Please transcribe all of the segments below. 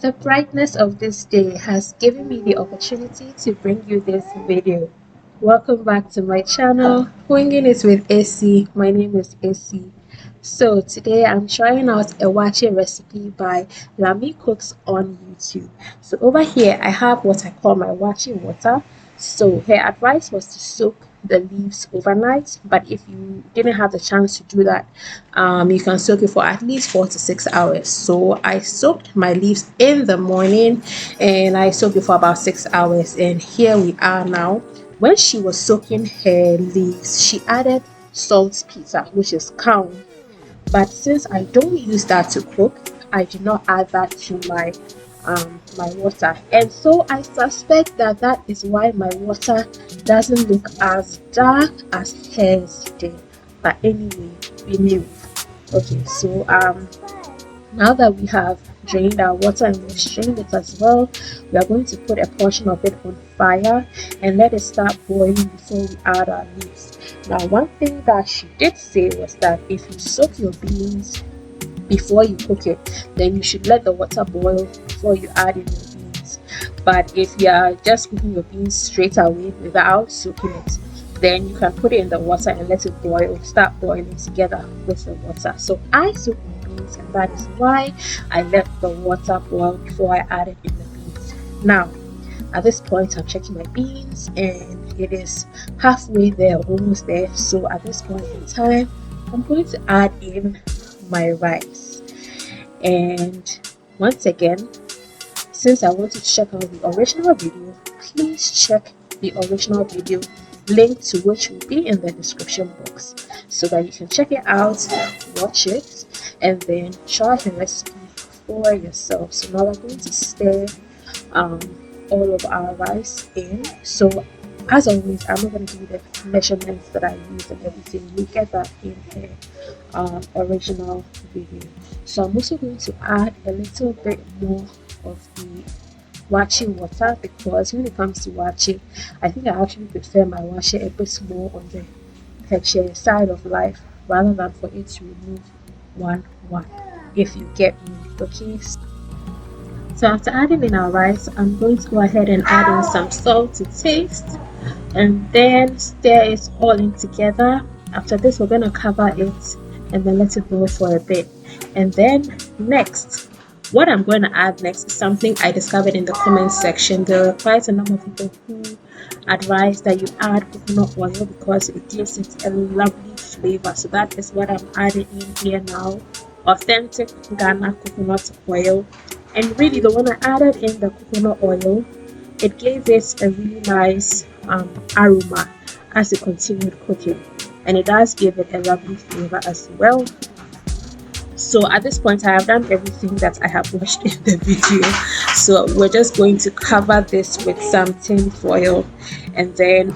The brightness of this day has given me the opportunity to bring you this video. Welcome back to my channel, Winging It with AC. My name is AC. So today I'm trying out a Waakye recipe by Lami Cooks on YouTube. So over here I have what I call my Waakye water. So her advice was to soak the leaves overnight, but if you didn't have the chance to do that, you can soak it for at least 4 to 6 hours. So I soaked my leaves in the morning and I soaked it for about 6 hours, and here we are now. When she was soaking her leaves, she added saltpeter, which is cow, but since I don't use that to cook, I do not add that to my water, and so I suspect that that is why my water doesn't look as dark as hers did. But anyway, we move. Okay, so now that we have drained our water and we've strained it as well, we are going to put a portion of it on fire and let it start boiling before we add our leaves. Now, one thing that she did say was that if you soak your beans before you cook it, then you should let the water boil before you add in your beans. But if you are just cooking your beans straight away without soaking it, then you can put it in the water and let it boil, start boiling together with the water. So I soak my beans, and that is why I let the water boil before I added in the beans. Now, at this point, I'm checking my beans and it is halfway there, almost there. So at this point in time, I'm going to add in my rice. And once again, since I want to check out the original video, please check the original video, link to which will be in the description box, so that you can check it out, watch it, and then try the recipe for yourself. So now we're going to stir um, all of our rice in. So as always, I'm not going to give you the measurements that I use and everything. You get that in the original video. So I'm also going to add a little bit more of the Waakye water, because when it comes to Waakye, I think I actually prefer my Waakye a bit more on the texture side of life rather than for it to remove one, if you get me. Okay, so after adding in our rice, I'm going to go ahead and add in some salt to taste and then stir it all in together. After this, we're going to cover it and then let it boil for a bit. And then next, what I'm going to add next is something I discovered in the comments section. There are quite a number of people who advise that you add coconut oil because it gives it a lovely flavor. So that is what I'm adding in here now. Authentic Ghana coconut oil. And really, the one I added in the coconut oil, it gave it a really nice aroma as it continued cooking, and it does give it a lovely flavor as well. So at this point, I have done everything that I have watched in the video, so we're just going to cover this with some tin foil and then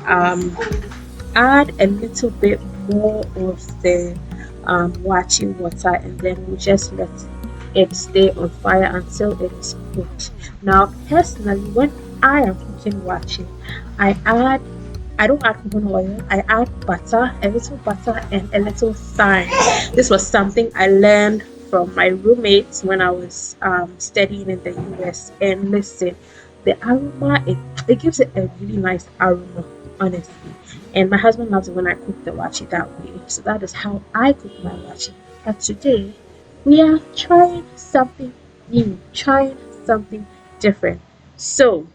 add a little bit more of the Waakye water, and then we'll just let it stay on fire until it is cooked. Now, personally, when I am cooking Waakye, I don't add coconut oil. I add butter, a little butter, and a little thyme. This was something I learned from my roommates when I was studying in the US. And listen, the aroma, it gives it a really nice aroma, honestly. And my husband loves it when I cook the Waakye that way. So that is how I cook my Waakye. But today, we are trying something new, trying something different. So,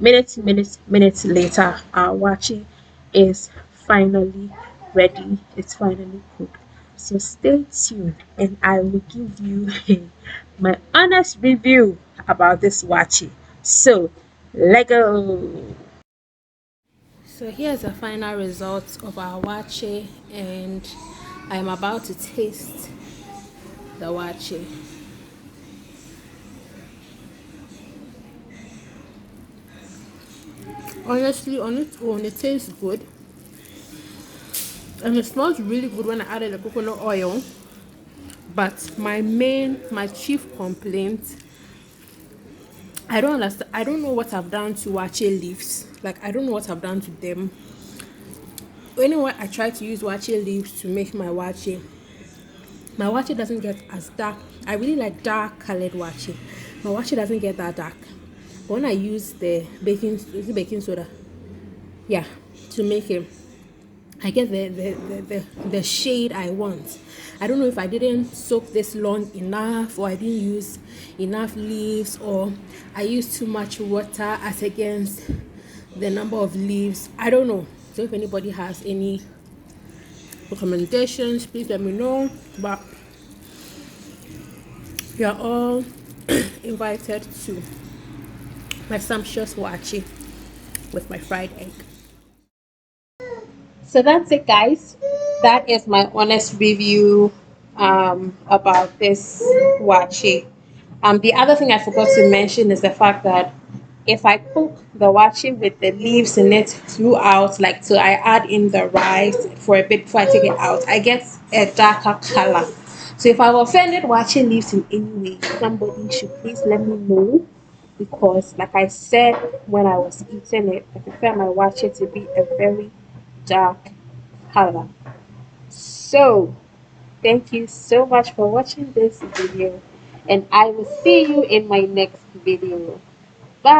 minutes later, our Waakye is finally ready. It's finally cooked. So stay tuned and I will give you my honest review about this Waakye. So, let go. So here's the final result of our Waakye, and I'm about to taste the Waakye. Honestly, on its own, it tastes good, and it smells really good when I added the coconut oil. But my chief complaint, I don't understand. I don't know what I've done to Waakye leaves. Like, I don't know what I've done to them. Anyway, I try to use Waakye leaves to make my Waakye doesn't get as dark. I really like dark colored Waakye. My waakye doesn't get that dark. But when I use the baking soda, yeah, to make it, I get the shade I want. I don't know if I didn't soak this long enough, or I didn't use enough leaves, or I used too much water as against the number of leaves. I don't know. So if anybody has any recommendations, please let me know. But you are all invited to my sumptuous waakye with my fried egg. So that's it, guys. That is my honest review about this waakye. The other thing I forgot to mention is the fact that if I cook the waakye with the leaves in it throughout, like till I add in the rice for a bit before I take it out, I get a darker color. So if I've offended waakye leaves in any way, somebody should please let me know, because like I said when I was eating it, I prefer my waakye to be a very dark color. So thank you so much for watching this video, and I will see you in my next video. Bye.